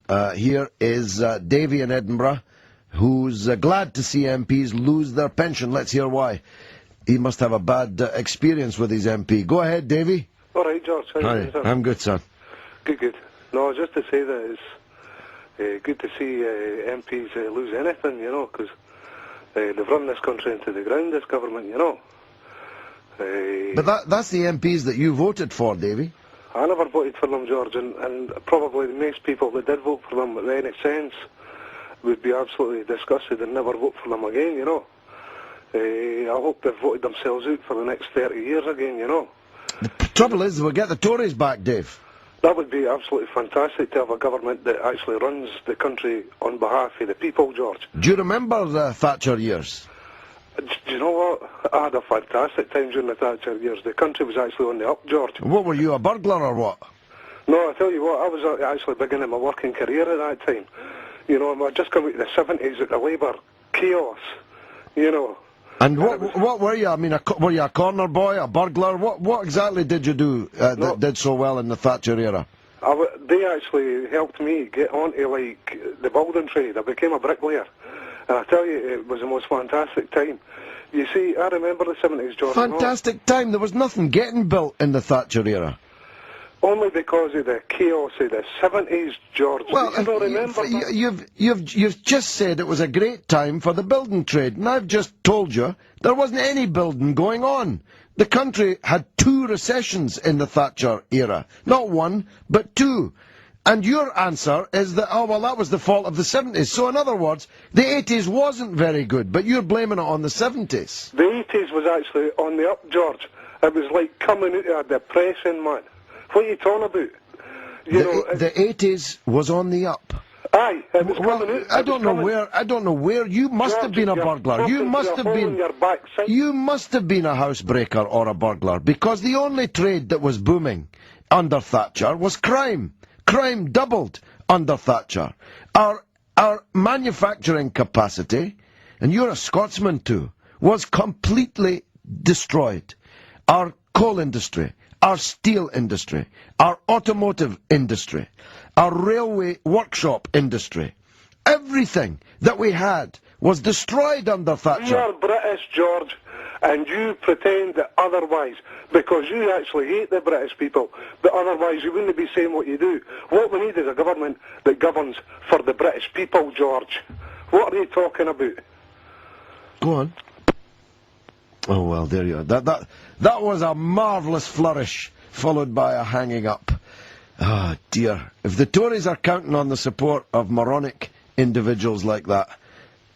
Here is Davy in Edinburgh, who's glad to see MPs lose their pension. Let's hear why. He must have a bad experience with his MP. Go ahead, Davy. All right, George. How Hi, you doing, sir? I'm good, son. Good. No, just to say that it's good to see MPs lose anything, because they've run this country into the ground, this government, But that's the MPs that you voted for, Davy. I never voted for them, George, and probably most people that did vote for them with any sense would be absolutely disgusted and never vote for them again, I hope they've voted themselves out for the next 30 years again, The trouble is, we'll get the Tories back, Dave. That would be absolutely fantastic to have a government that actually runs the country on behalf of the people, George. Do you remember the Thatcher years? Do you know what? I had a fantastic time during the Thatcher years. The country was actually on the up, George. What, were you, a burglar or what? No, I tell you what, I was actually beginning my working career at that time. I just come out of the 70s at the Labour chaos, And what were you? I mean, were you a corner boy, a burglar? What exactly did you do that did so well in the Thatcher era? They actually helped me get onto, the building trade. I became a bricklayer. And I tell you, it was the most fantastic time. You see, I remember the 70s, George. Fantastic time. There was nothing getting built in the Thatcher era. Only because of the chaos of the 70s, George. Well, you don't remember you've just said it was a great time for the building trade, and I've just told you there wasn't any building going on. The country had 2 recessions in the Thatcher era. Not 1, but 2. And your answer is that, oh, well, that was the fault of the 70s. So, in other words, the 80s wasn't very good, but you're blaming it on the 70s. The 80s was actually on the up, George. It was like coming out of a depression, man. What are you talking about? The 80s was on the up. Aye, it was coming out. I don't know where. You must have been a burglar. You must have been a housebreaker or a burglar, because the only trade that was booming under Thatcher was crime. Crime doubled under Thatcher. Our manufacturing capacity, and you're a Scotsman too, was completely destroyed. Our coal industry, our steel industry, our automotive industry, our railway workshop industry, everything that we had was destroyed under Thatcher. You are British, George, and you pretend that otherwise, because you actually hate the British people, but otherwise you wouldn't be saying what you do. What we need is a government that governs for the British people, George. What are you talking about? Go on. Oh, well, there you are. That was a marvellous flourish, followed by a hanging up. Ah, dear. If the Tories are counting on the support of moronic individuals like that,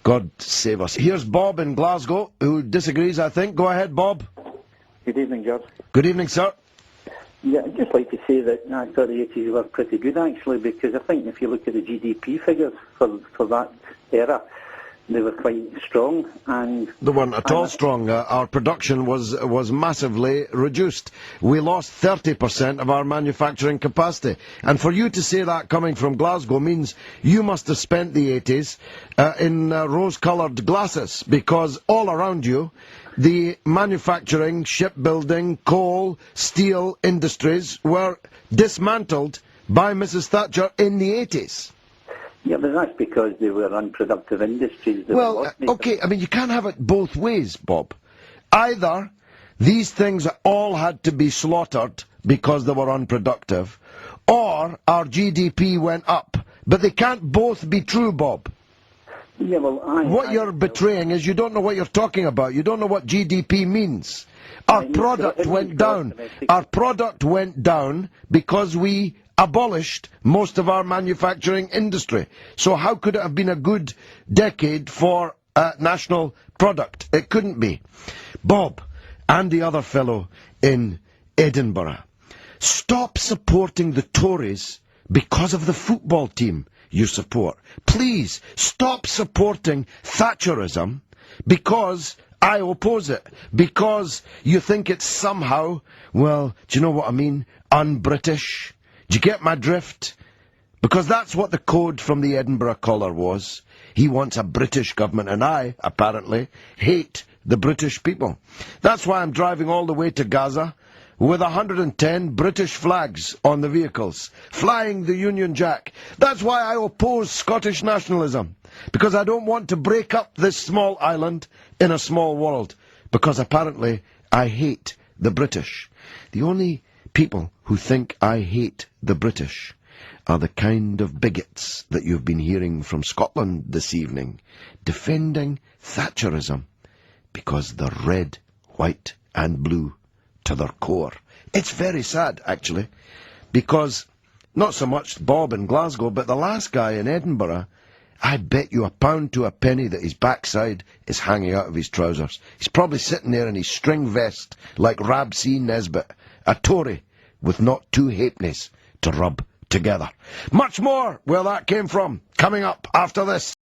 God save us. Here's Bob in Glasgow, who disagrees, I think. Go ahead, Bob. Good evening, George. Good evening, sir. Yeah, I'd just like to say that I thought the 80s were pretty good, actually, because I think if you look at the GDP figures for that era, they were quite strong. And they weren't at all strong. Our production was massively reduced. We lost 30% of our manufacturing capacity. And for you to say that coming from Glasgow means you must have spent the 80s in rose-coloured glasses, because all around you, the manufacturing, shipbuilding, coal, steel industries were dismantled by Mrs. Thatcher in the 80s. Yeah, but that's because they were unproductive industries. Well, okay, I mean, you can't have it both ways, Bob. Either these things all had to be slaughtered because they were unproductive, or our GDP went up. But they can't both be true, Bob. Yeah, well, what you're betraying is you don't know what you're talking about. You don't know what GDP means. Our product went down. Our product went down because we abolished most of our manufacturing industry. So how could it have been a good decade for national product? It couldn't be. Bob and the other fellow in Edinburgh, stop supporting the Tories because of the football team you support. Please stop supporting Thatcherism because I oppose it, because you think it's somehow, well, do you know what I mean, un-British. Do you get my drift? Because that's what the code from the Edinburgh Collar was. He wants a British government, and I, apparently, hate the British people. That's why I'm driving all the way to Gaza, with 110 British flags on the vehicles, flying the Union Jack. That's why I oppose Scottish nationalism, because I don't want to break up this small island in a small world, because apparently I hate the British. The only people who think I hate the British are the kind of bigots that you've been hearing from Scotland this evening, defending Thatcherism, because they're red, white and blue to their core. It's very sad, actually, because not so much Bob in Glasgow, but the last guy in Edinburgh, I bet you a pound to a penny that his backside is hanging out of his trousers. He's probably sitting there in his string vest like Rab C. Nesbitt, a Tory with not two halfpennies to rub together. Much more where that came from, coming up after this.